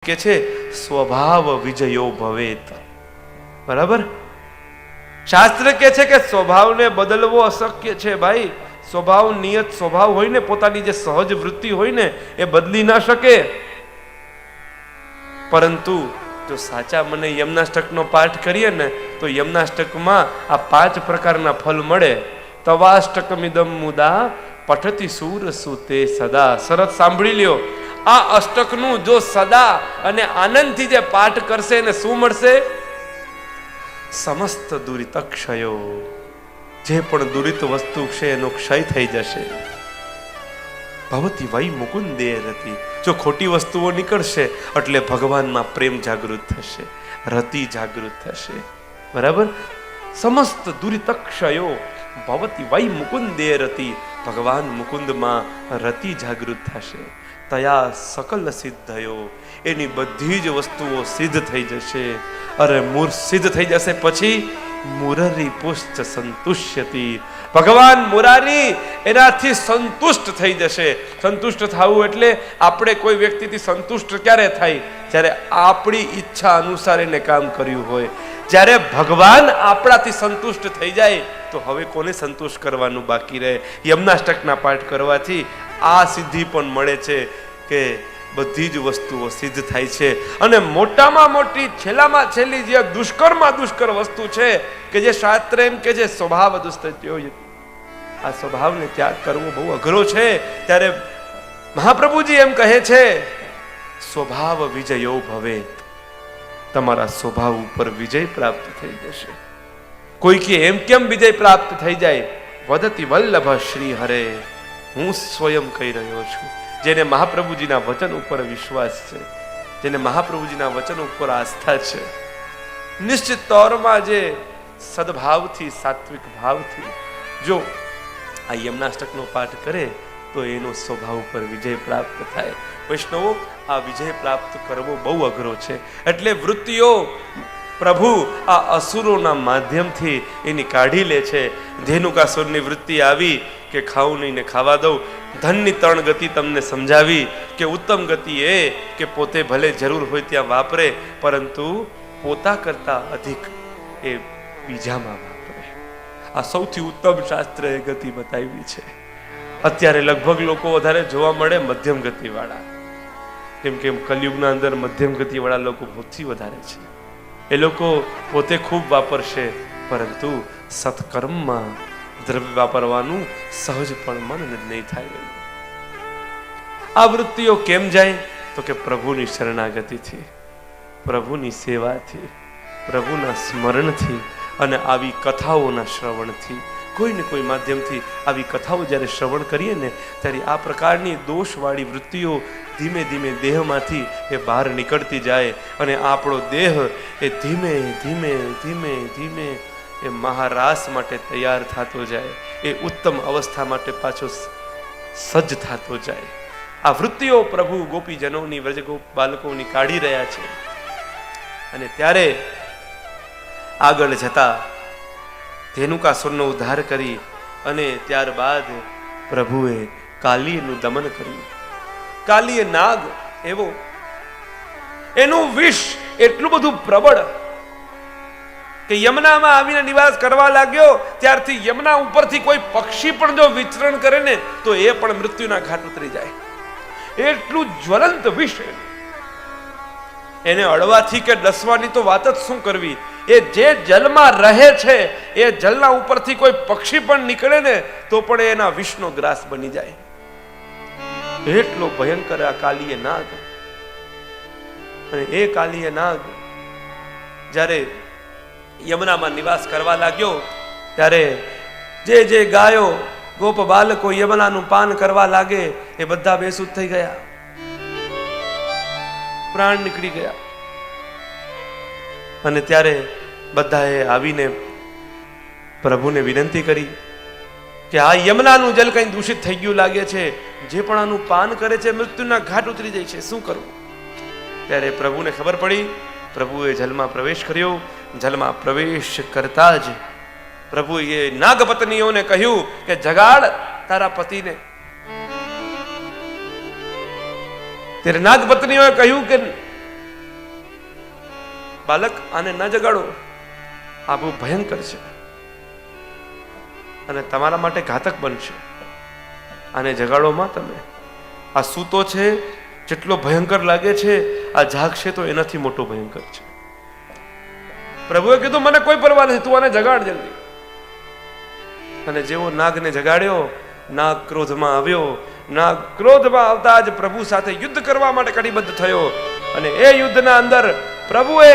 કે છે સ્વભાવ વિજયો ભવેત. બરાબર, શાસ્ત્ર કે છે કે સ્વભાવને બદલવો અશક્ય છે ભાઈ. સ્વભાવ નિયત સ્વભાવ હોય ને, પોતાની જે સહજ વૃત્તિ હોય ને એ બદલી ના શકે. પરંતુ જો સાચા મને યમનાષ્ટકનો પાઠ કરીએ ને તો યમનાષ્ટકમાં આ 5 પ્રકારના ફલ મળે. તવાષ્ટકમિદમ મુદા પઠતી સૂર સુતે સદા. શરત સાંભળી લ્યો, આ અષ્ટકનું જો સદા અને આનંદથી જે પાઠ કરશે એને શું મળશે? સમસ્ત દુરિત ક્ષયો. જે પણ દુરિત વસ્તુ છે એનો ક્ષય થઈ જશે. ભવતી વૈ મુકુંદે રતિ. જો ખોટી વસ્તુઓ નીકળશે એટલે ભગવાનમાં પ્રેમ જાગૃત થશે, રતિ જાગૃત થશે. બરાબર, સમસ્ત દુરિત ક્ષયો ભવતી વૈ મુકુંદે રતિ. ભગવાન મુકુંદમાં રતિ જાગૃત થશે. તયા સકલ સિદ્ધયો. એની બધી જ વસ્તુઓ સિદ્ધ થઈ જશે. અરે મૂર સિદ્ધ થઈ જશે પછી મુરરી પુષ્ટ સંતુષ્યતિ. ભગવાન મુરારી એનાથી સંતુષ્ટ થઈ જશે. સંતુષ્ટ થવું એટલે આપણે કોઈ વ્યક્તિથી સંતુષ્ટ ક્યારે થાય? જ્યારે આપણી ઈચ્છા અનુસાર એને કામ કર્યું હોય. જ્યારે ભગવાન આપણાથી સંતુષ્ટ થઈ જાય તો હવે કોને સંતુષ્ટ કરવાનું બાકી રહે? યમનાષ્ટકના પાઠ કરવાથી આ સિદ્ધિ પણ મળે છે કે બધી જ વસ્તુઓ સિદ્ધ થાય છે. અને મોટામાં મોટી છેલ્લામાં છેલ્લી જે દુષ્કર્મમાં દુષ્કર વસ્તુ છે કે જે શાસ્ત્ર એમ કે છે સ્વભાવ દુસ્તત્યો. આ સ્વભાવને ત્યાગ કરવો બહુ અઘરો છે. ત્યારે મહાપ્રભુજી એમ કહે છે સ્વભાવ વિજયો ભવેત. તમારા સ્વભાવ ઉપર વિજય પ્રાપ્ત થઈ જશે. કોઈ કે એમ કેમ વિજય પ્રાપ્ત થઈ જાય? વદતિ વલ્લભ શ્રી હરે. હું સ્વયં કહી રહ્યો છું. જેને મહાપ્રભુજીના વચન ઉપર વિશ્વાસ છે, જેને મહાપ્રભુજીના વચન ઉપર આસ્થા છે, નિશ્ચિત તોરમાં જે સદભાવથી સાત્વિક ભાવથી જો આ યમનાષ્ટકનો પાઠ કરે તો એનો સ્વભાવ ઉપર વિજય પ્રાપ્ત થાય. વૈષ્ણવો, આ વિજય પ્રાપ્ત કરવો બહુ અઘરો છે. એટલે વૃત્તિઓ પ્રભુ આ અસુરોના માધ્યમથી એની કાઢી લે છે. ધેનુકાસુરની વૃત્તિ આવી કે ખાવું નહીં ને ખાવા દઉં. ધનની 3 ગતિ તમને સમજાવી કે ઉત્તમ ગતિ એ કે પોતે ભલે જરૂર હોય ત્યાં વાપરે, પરંતુ પોતા કરતા અધિક એ બીજામાં વાપરે. આ સૌથી ઉત્તમ શાસ્ત્ર એ ગતિ બતાવી છે. અત્યારે લગભગ લોકો વધારે જોવા મળે મધ્યમ ગતિવાળા. કેમ કે કલયુગના અંદર મધ્યમ ગતિવાળા લોકો સૌથી વધારે છે. એ લોકો પોતે ખૂબ વાપરશે, પરંતુ સત્કર્મમાં દ્રવ્ય વાપરવાનું સહજ પણ મન નહીં થાય. આ વૃત્તિઓ કેમ જાય? તો કે પ્રભુની શરણાગતિથી, પ્રભુની સેવાથી, પ્રભુના સ્મરણથી અને આવી કથાઓના શ્રવણથી. કોઈ ને કોઈ માધ્યમથી આવી કથાઓ જ્યારે શ્રવણ કરીએ ને ત્યારે આ પ્રકારની દોષવાળી વૃત્તિઓ ધીમે ધીમે દેહમાંથી એ બહાર નીકળતી જાય અને આપણો દેહ એ ધીમે ધીમે ધીમે ધીમે એ મહારાસ માટે તૈયાર થતો જાય. એ ઉત્તમ અવસ્થા માટે પાછો સજ્જ થતો જાય. આ વૃત્તિઓ પ્રભુ ગોપીજનોની વ્રજગોપ બાળકોની કાઢી રહ્યા છે. અને ત્યારે આગળ જતા ધેનુકાસુરનો ઉદ્ધાર કરી અને ત્યારબાદ પ્રભુએ કાલીનું દમન કર્યું. કાલીય નાગ એવો, એનું વિષ એટલું બધું પ્રબળ કે યમુનામાં આવીને નિવાસ કરવા લાગ્યો. ત્યારથી યમુના ઉપરથી કોઈ પક્ષી પણ જો વિચરણ કરે ને તો એ પણ મૃત્યુના ઘાટ ઉતરી જાય. એટલું જ્વલંત વિષ. એને અડવાથી કે ડસવાની તો વાત જ શું કરવી. એ જે જલમાં રહે છે એ જલના ઉપરથી કોઈ પક્ષી પણ નીકળે ને તો પણ એના વિષનો ગ્રાસ બની જાય. એટલો ભયંકર આ કાલીય નાગ. અને એ કાલીય નાગ જ્યારે યમુનામાં નિવાસ કરવા લાગ્યો ત્યારે જે જે ગાયો ગોપ બાલકો યમુનાનું પાન કરવા લાગે એ બધા બેસુધ થઈ ગયા, પ્રાણ નીકળી ગયા. અને ત્યારે બધાએ આવીને પ્રભુને વિનંતી કરી કે આ યમુનાનું જલ કંઈ દૂષિત થઈ ગયું લાગે છે, જે પણ આનું પાન કરે છે મૃત્યુના ઘાટ ઉતરી જાય છે, શું કરવું? ત્યારે પ્રભુને ખબર પડી. પ્રભુએ જલમાં પ્રવેશ કર્યો. જલમાં પ્રવેશ કરતા જ પ્રભુએ નાગપત્નીઓને કહ્યું કે જગાડ તારા પતિને. ત્યારે નાગપત્નીઓએ કહ્યું કે બાલક આને ન જગાડો, આ બહુ ભયંકર છે અને તમારા માટે ઘાતક બનશે. આને જગાડોમાં તમે. આ સૂતો છે જેટલો ભયંકર લાગે છે, આ જાગશે તો એનાથી મોટો ભયંકર છે. પ્રભુએ કીધું મને કોઈ પરવા નથી, તું આને જગાડ જલ્દી. અને જેવો નાગને જગાડ્યો, નાગ ક્રોધમાં આવ્યો. નાગ ક્રોધમાં આવતા જ પ્રભુ સાથે યુદ્ધ કરવા માટે કટિબદ્ધ થયો. અને એ યુદ્ધના અંદર પ્રભુએ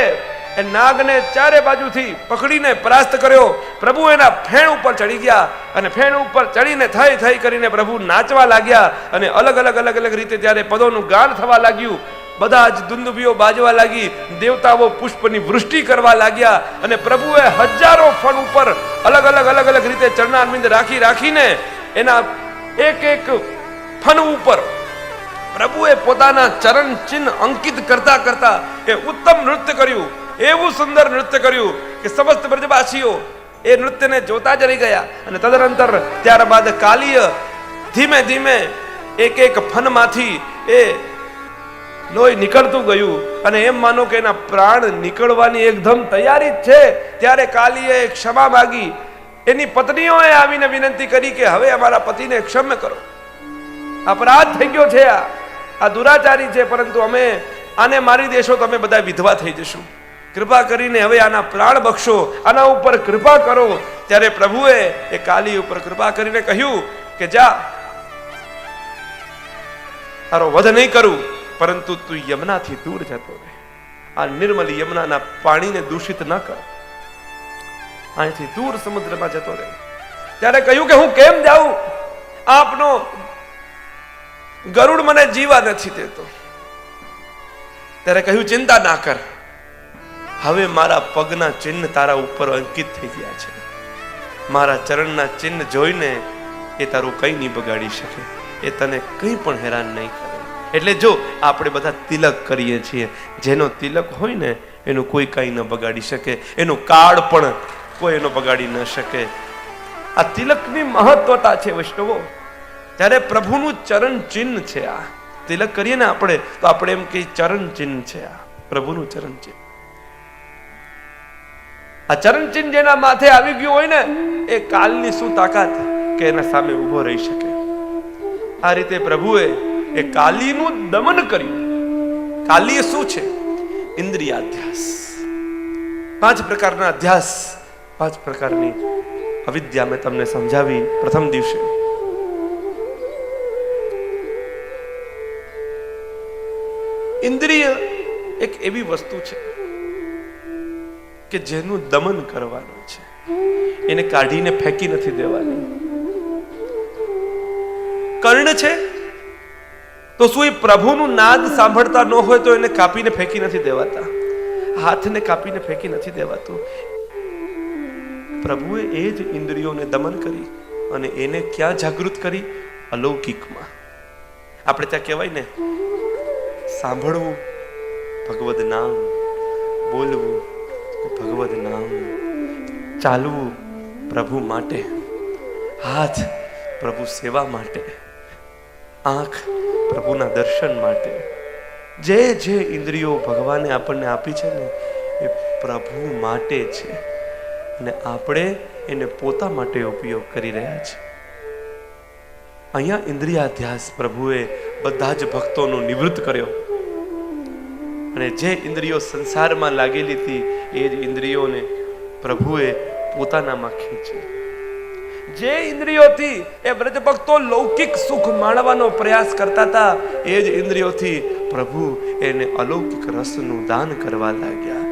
એ નાગને ચારે બાજુથી પકડીને પરાસ્ત કર્યો. પ્રભુ એના ફેણ ઉપર ચડી ગયા અને ફેણ ઉપર ચડીને થઈ કરીને પ્રભુ નાચવા લાગ્યા અને અલગ અલગ રીતે ત્યારે પદોનું ગાન થવા લાગ્યું. બધા જ દુંદુભીઓ બાજવા લાગી, દેવતાઓ પુષ્પની વૃષ્ટિ કરવા લાગ્યા અને પ્રભુએ હજારો ફળ ઉપર અલગ અલગ રીતે ચરણારવિંદ રાખીને એના એક ફન ઉપર પ્રભુએ પોતાના ચરણ ચિહ્ન અંકિત કરતા એ ઉત્તમ નૃત્ય કર્યું. એવું સુંદર નૃત્ય કર્યું કે સમસ્ત બ્રજવાસીઓ એ નૃત્યને જોતા જ રહી ગયા. અને તદનંતર ત્યારબાદ કાલીય ધીમે ધીમે એક ફનમાંથી એ લોહી નીકળતું ગયું અને એમ માનો કે એના પ્રાણ નીકળવાની એકદમ તૈયારી જ છે. ત્યારે કાલીએ ક્ષમા માગી. એની પત્નીઓએ આવીને વિનંતી કરી કે હવે અમારા પતિને ક્ષમ્ય કરો, અપરાધ થઈ ગયો છે, આ દુરાચારી છે, પરંતુ અમે આને મારી દેશો તો અમે બધા વિધવા થઈ જશું. કૃપા કરીને હવે આના પ્રાણ બક્ષો, આના ઉપર કૃપા કરો. ત્યારે પ્રભુએ એ કાલી ઉપર કૃપા કરીને કહ્યું કે જા, તારો વધ નહીં કરું, પરંતુ તું યમુનાથી દૂર જતો રહે. આ નિર્મલ યમુનાના પાણીને દૂષિત ન કર, અહીંથી દૂર સમુદ્રમાં જતો રહે. ત્યારે કહ્યું કે હું કેમ જાઉં? આપનો ગરુડ મને જીવા નથી દેતો. ત્યારે કહ્યું ચિંતા ના કર, હવે મારા પગના ચિહ્ન તારા ઉપર અંકિત થઈ ગયા છે. મારા ચરણના ચિહ્ન જોઈને એ તારું કઈ નહીં બગાડી શકે, એ તને કંઈ પણ હેરાન નહીં કરે. એટલે જો આપણે બધા તિલક કરીએ છીએ, જેનો તિલક હોય ને એનું કોઈ કઈ ન બગાડી શકે, એનું કાર્ડ પણ કોઈ એનો બગાડી ન શકે. આ તિલકની મહત્વતા છે વૈષ્ણવો. ત્યારે પ્રભુનું ચરણ ચિહ્ન છે. આ તિલક કરીએ ને આપણે તો આપણે એમ કે ચરણ ચિહ્ન છે, આ પ્રભુનું ચરણ ચિહ્ન. આ ચરણ ચિહ્ન જેના માથે આવી ગયું હોય ને, એ કાલની શું તાકાત કે એના સામે ઉભો રહી શકે. આ રીતે પ્રભુએ એ કાલીનું દમન કર્યું. કાલી શું છે? ઇન્દ્રિયાધ્યાસ. 5 પ્રકારના અધ્યાસ, 5 પ્રકારની અવિદ્યા મેં તમને સમજાવી પ્રથમ દિવસે. ઇન્દ્રિય એક એવી વસ્તુ છે કે જેનું દમન કરવાનું છે, એને કાઢીને ફેંકી નથી દેવાની. કર્ણ છે તો શું એ પ્રભુનું નાદ સાંભળતા ન હોય તો એને કાપીને ફેંકી નથી દેવાતા, હાથને કાપીને ફેંકી નથી દેવાતું. પ્રભુએ એ જ ઇન્દ્રિયોને દમન કરી અને એને ક્યાં જાગૃત કરી? અલૌકિકમાં. આપણે ત્યાં કહેવાય ને, સાંભળવું ભગવદ નામ, બોલવું ભગવદ નામ, ચાલવું પ્રભુ માટે, હાથ પ્રભુ સેવા માટે, આંખ પ્રભુના દર્શન માટે. જે ઇન્દ્રિયો ભગવાને આપણને આપી છે ને એ પ્રભુ માટે છે અને આપણે એને પોતા માટે ઉપયોગ કરી રહ્યા છીએ. અહીંયા ઇન્દ્રિયાધ્યાસ પ્રભુએ બધા જ ભક્તોનો નિવૃત્ત કર્યો અને જે ઇન્દ્રિયો સંસારમાં લાગેલી હતી એ જ ઇન્દ્રિયોને પ્રભુએ પોતાનામાં ખેંચી. જે ઇન્દ્રિયોથી એ બ્રજ ભક્તો લૌકિક સુખ માણવાનો પ્રયાસ કરતા હતા, એ જ ઇન્દ્રિયોથી પ્રભુ એને અલૌકિક રસનું દાન કરવા લાગ્યા.